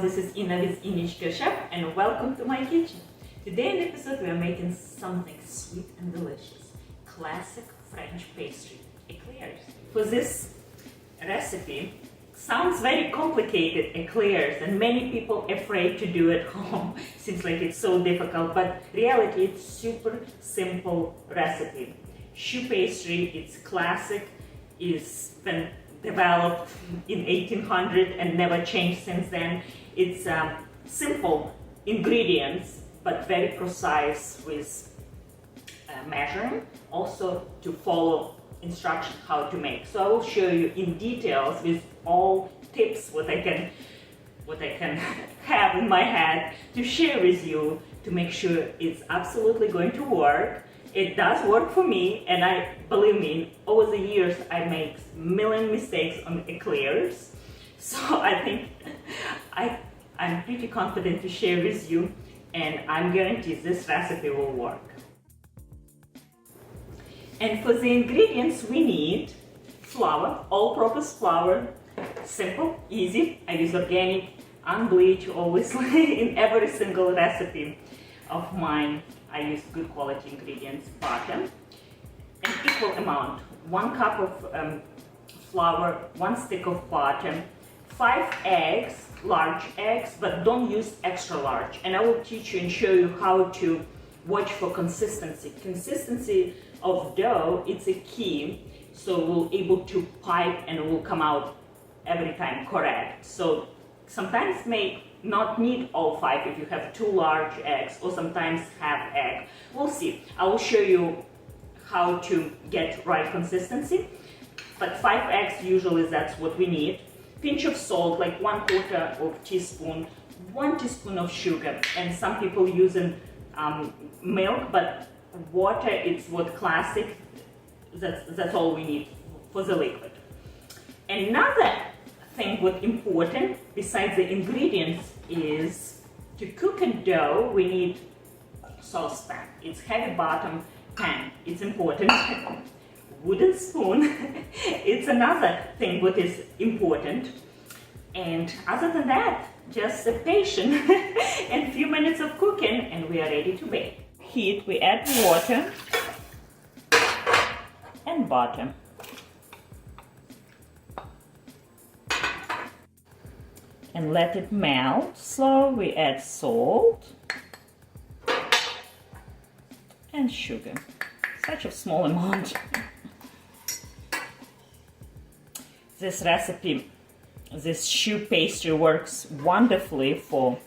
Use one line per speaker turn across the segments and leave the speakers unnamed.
this is Inna with Innichka Chef and welcome to my kitchen. Today in the episode we are making something sweet and delicious. Classic French pastry, éclairs. For this recipe, sounds very complicated, éclairs, and many people afraid to do at home. Seems like it's so difficult, but reality it's super simple recipe. Choux pastry, it's classic, is been developed in 1800 and never changed since then. It's simple ingredients but very precise with measuring, also to follow instructions how to make. So I will show you in details with all tips what I can have in my head to share with you to make sure it's absolutely going to work. It does work for me, and believe me, over the years I make million mistakes on éclairs. So I think I'm pretty confident to share with you, and I'm guaranteed this recipe will work. And for the ingredients we need flour, all-purpose flour, simple, easy. I use organic, unbleached, always in every single recipe of mine. I use good quality ingredients, butter, an equal amount, 1 cup of flour, 1 stick of butter, 5 eggs, large eggs, but don't use extra large. And I will teach you and show you how to watch for consistency. Consistency of dough, it's a key, so we'll able to pipe and it will come out every time correct. So sometimes may not need all 5 if you have 2 large eggs, or sometimes half egg. We'll see. I will show you how to get right consistency, but 5 eggs usually that's what we need. Pinch of salt, like 1/4 of teaspoon, 1 teaspoon of sugar, and some people using milk, but water is what classic, that's all we need for the liquid. Another thing what's important besides the ingredients is to cook a dough we need saucepan. It's heavy bottom pan, it's important. Wooden spoon, it's another thing what is important. And other than that, just patient and few minutes of cooking and we are ready to bake. Heat, we add water and butter. And let it melt. So we add salt and sugar. Such a small amount. This recipe, this choux pastry works wonderfully for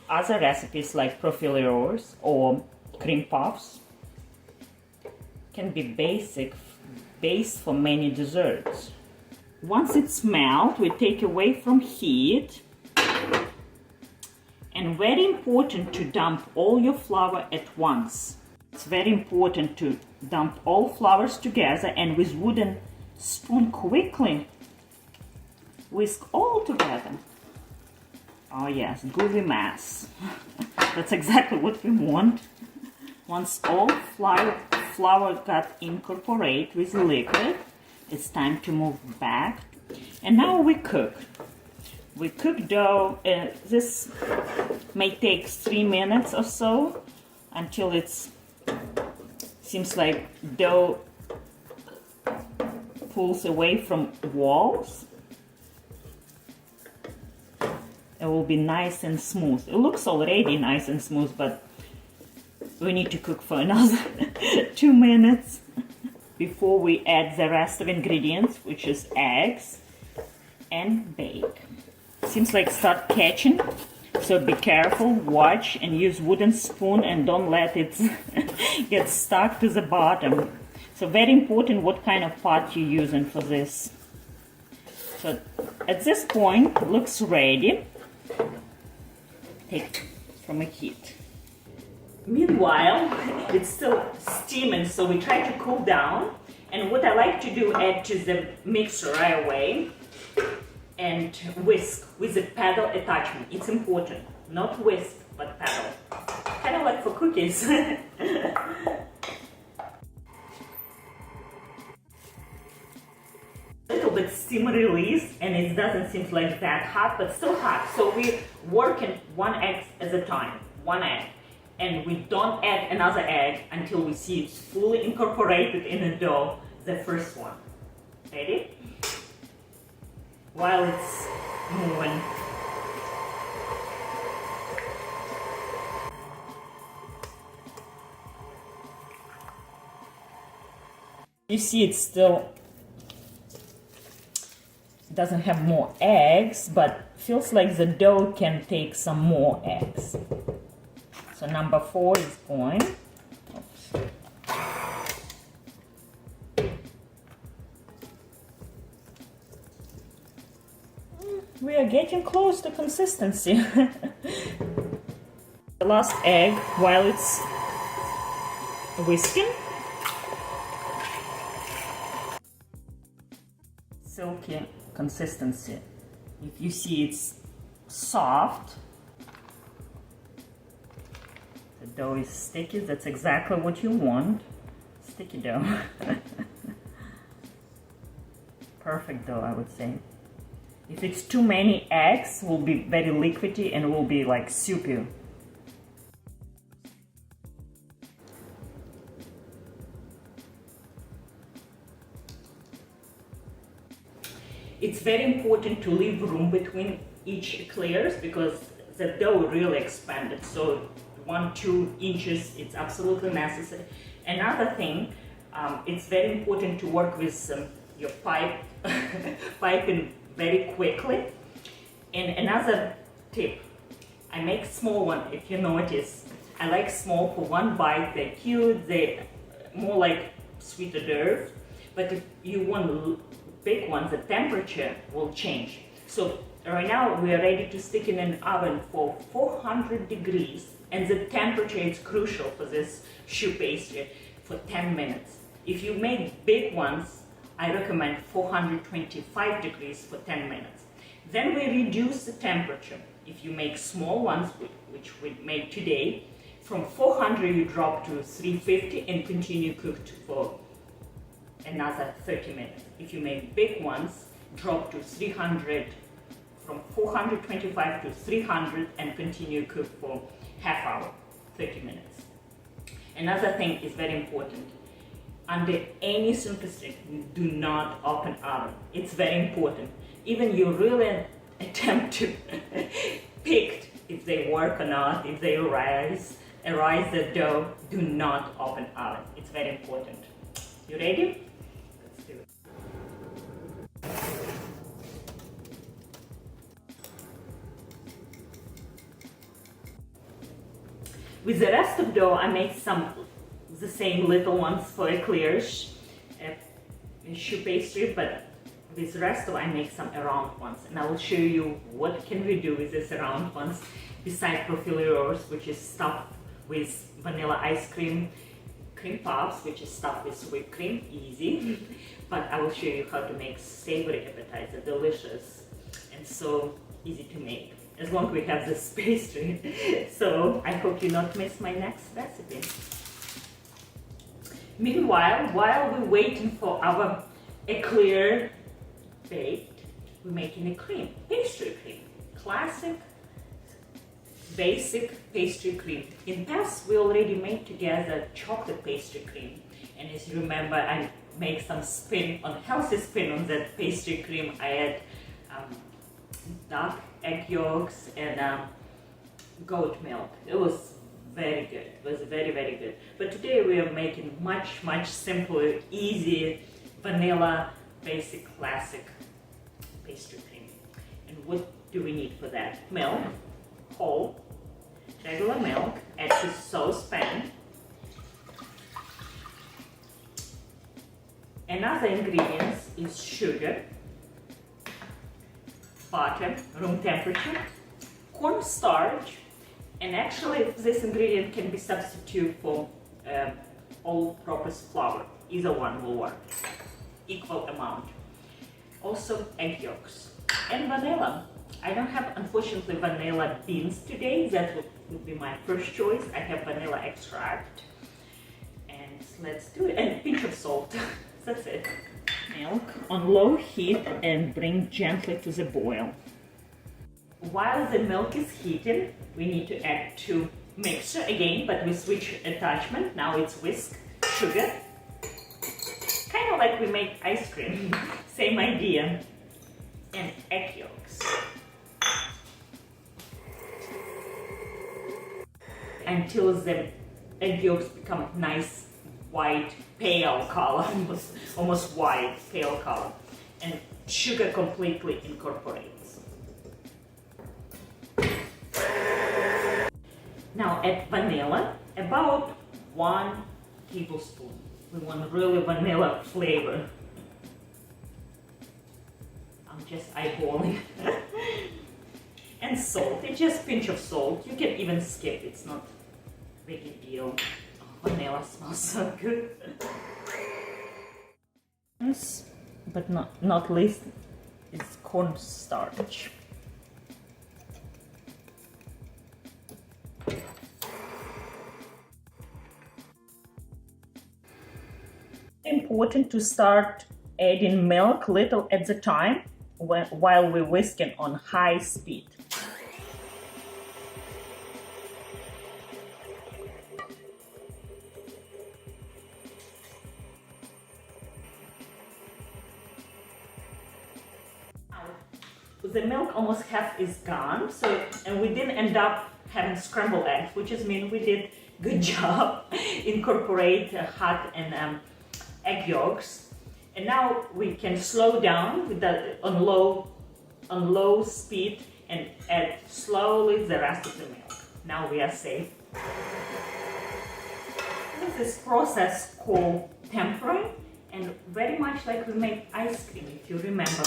other recipes like profiteroles or cream puffs. Can be base for many desserts. Once it's melted, we take away from heat. And very important to dump all your flour at once. It's very important to dump all flours together and with wooden spoon quickly whisk all together. Oh yes, gooey mass. That's exactly what we want. Once all flour got incorporated with the liquid, it's time to move back. And now we cook. We cook dough. This may take 3 minutes or so until it's seems like dough pulls away from walls. It will be nice and smooth. It looks already nice and smooth, but we need to cook for another 2 minutes before we add the rest of ingredients, which is eggs, and bake. Seems like start catching, so be careful, watch, and use wooden spoon and don't let it get stuck to the bottom. So very important what kind of pot you're using for this. So at this point, looks ready. Take from a heat. Meanwhile, it's still steaming, so we try to cool down. And what I like to do, add to the mixer right away and whisk with the paddle attachment. It's important, not whisk, but paddle. Kind of like for cookies. Little bit steam release, and it doesn't seem like that hot, but still hot. So we're working one egg at a time, one egg. And we don't add another egg until we see it's fully incorporated in the dough, the first one. Ready? While it's moving. You see it still doesn't have more eggs, but feels like the dough can take some more eggs. So number 4 is going. Oops. We are getting close to consistency. The last egg, while it's whisking. Silky consistency. If you see it's soft, the dough is sticky, that's exactly what you want. Sticky dough. Perfect dough, I would say. If it's too many eggs, it will be very liquidy and will be like soupy. It's very important to leave room between each eclairs because the dough really expanded. So 1-2 inches, it's absolutely necessary. Another thing, it's very important to work with your piping very quickly. And another tip, I make small one. If you notice, I like small for one bite. They're cute. They're more like sweet hors d'oeuvre. But if you want big ones, the temperature will change. So right now we are ready to stick in an oven for 400 degrees, and the temperature is crucial for this choux pastry, for 10 minutes. If you make big ones, I recommend 425 degrees for 10 minutes. Then we reduce the temperature. If you make small ones, which we made today, from 400 you drop to 350 and continue cooked for another 30 minutes. If you make big ones, drop to 300, from 425 to 300 and continue cook for half hour, 30 minutes. Another thing is very important. Under any circumstance, do not open oven. It's very important. Even you really attempt to pick if they work or not, if they arise the dough, do not open oven. It's very important. You ready? Let's do it. With the rest of dough, I make the same little ones for eclairs, choux pastry, but with the rest of I make some round ones, and I will show you what can we do with these round ones besides profiteroles, which is stuffed with vanilla ice cream, cream puffs, which is stuffed with whipped cream, easy. But I will show you how to make savory appetizer, delicious and so easy to make, as long as we have this pastry. So I hope you not miss my next recipe. Meanwhile, while we're waiting for our eclair baked, we're making a cream, pastry cream, classic, basic pastry cream. In past, we already made together chocolate pastry cream, and as you remember, I make some healthy spin on that pastry cream. I add duck egg yolks and goat milk. It was very good. It was very, very good. But today we are making much, much simpler, easy, vanilla, basic, classic pastry cream. And what do we need for that? Milk, whole, regular milk, add to saucepan. Another ingredients is sugar, butter, room temperature, cornstarch, and actually this ingredient can be substituted for all-purpose flour. Either one will work, equal amount. Also egg yolks and vanilla. I don't have, unfortunately, vanilla beans today. That would be my first choice. I have vanilla extract. And let's do it. And a pinch of salt. That's it. Milk on low heat and bring gently to the boil. While the milk is heating, we need to add to mixture again, but we switch attachment. Now it's whisk, sugar, kind of like we make ice cream, same idea, and egg yolks. Until the egg yolks become nice white, pale color, almost white, pale color, and sugar completely incorporates. Now add vanilla, about 1 tablespoon. We want really vanilla flavor. I'm just eyeballing. And salt, it's just a pinch of salt. You can even skip, it's not a big deal. Oh, vanilla smells so good. But not least is cornstarch. Important to start adding milk little at the time while we're whisking on high speed. The milk almost half is gone, and we didn't end up having scrambled eggs, which is mean we did good job incorporate hot and egg yolks. And now we can slow down with that on low speed and add slowly the rest of the milk. Now we are safe. This is process called tempering, and very much like we make ice cream, if you remember.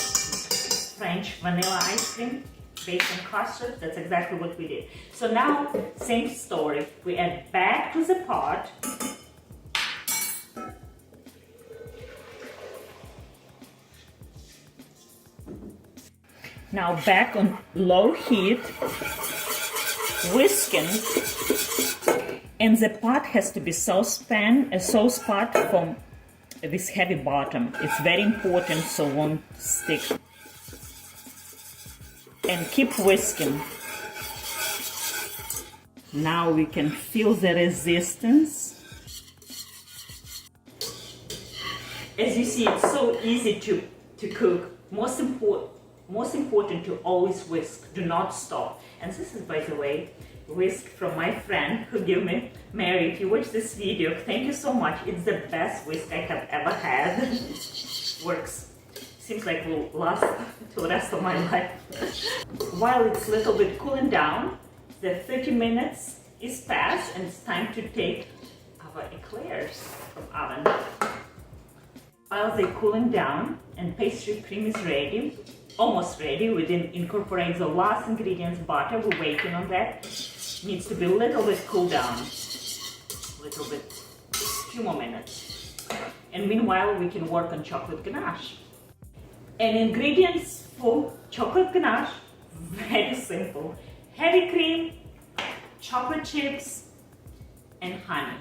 French vanilla ice cream based on custard, that's exactly what we did. So now, same story. We add back to the pot. Now back on low heat, whisking, and the pot has to be saucepan, a sauce pot from this heavy bottom. It's very important so it won't stick. And keep whisking. Now we can feel the resistance. As you see, it's so easy to cook. Most important to always whisk. Do not stop. And this is, by the way, whisk from my friend who gave me. Mary, if you watch this video, thank you so much. It's the best whisk I have ever had. Works. Seems like will last till the rest of my life. While it's a little bit cooling down, the 30 minutes is past and it's time to take our eclairs from oven. While they're cooling down and pastry cream is ready, almost ready, we didn't incorporate the last ingredients, butter, we're waiting on that. Needs to be a little bit cooled down, a little bit, few more minutes. And meanwhile, we can work on chocolate ganache. And ingredients for chocolate ganache, very simple. Heavy cream, chocolate chips, and honey.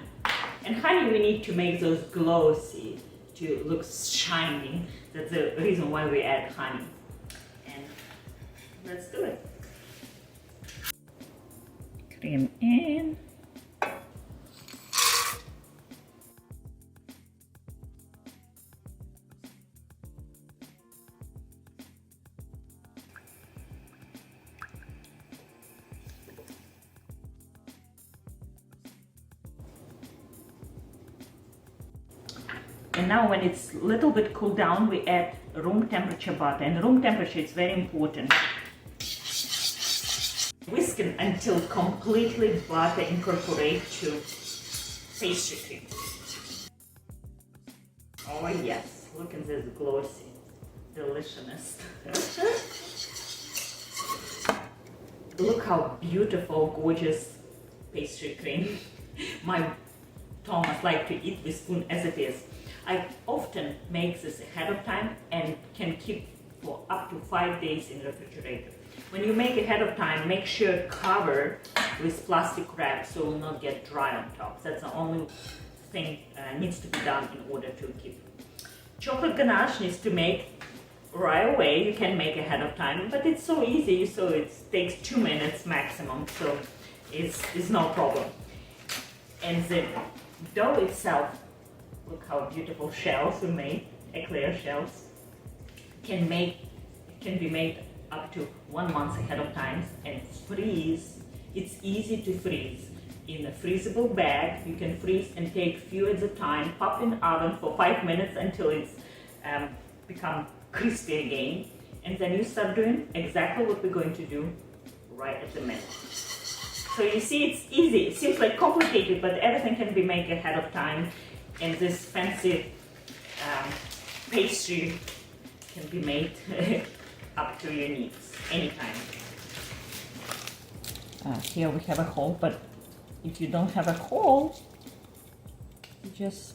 And honey we need to make those glossy, to look shiny. That's the reason why we add honey. And let's do it. Cream in. And now when it's a little bit cooled down, we add room temperature butter. And room temperature is very important. Whisking until completely butter incorporates to pastry cream. Oh yes, look at this glossy deliciousness. Look how beautiful, gorgeous pastry cream. My Thomas likes to eat with spoon as it is. I often make this ahead of time and can keep for up to 5 days in the refrigerator. When you make ahead of time, make sure cover with plastic wrap so it will not get dry on top. That's the only thing needs to be done in order to keep Chocolate ganache needs to make right away. You can make ahead of time, but it's so easy, so it takes 2 minutes maximum, so it's no problem. And the dough itself, look how beautiful shells we made, eclair shells, can be made up to 1 month ahead of time and freeze. It's easy to freeze. In a freezable bag, you can freeze and take few at a time, pop in the oven for 5 minutes until it's become crispy again. And then you start doing exactly what we're going to do right at the minute. So you see, it's easy. It seems like complicated, but everything can be made ahead of time. And this fancy pastry can be made up to your needs anytime. Here we have a hole, but if you don't have a hole, you just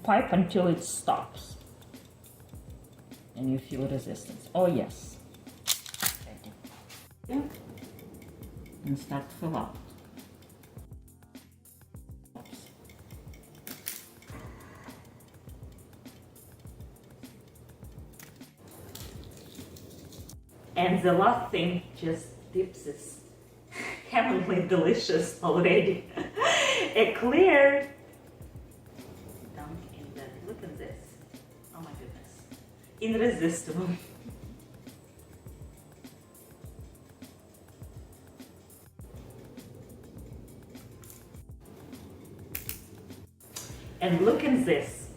pipe until it stops and you feel resistance. Oh yes. Yeah. And start to fill up. And the last thing, just dips this heavenly delicious already eclair dunk in that. Look at this. Oh my goodness. Irresistible. And look at this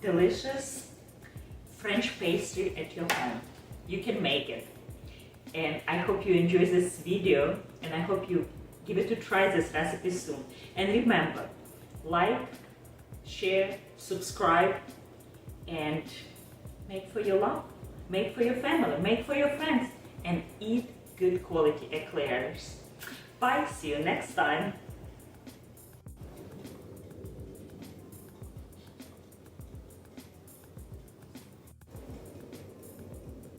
delicious French pastry at your home. You can make it. And I hope you enjoy this video, and I hope you give it a try, this recipe soon. And remember, like, share, subscribe, and make for your love, make for your family, make for your friends, and eat good quality eclairs. Bye, see you next time.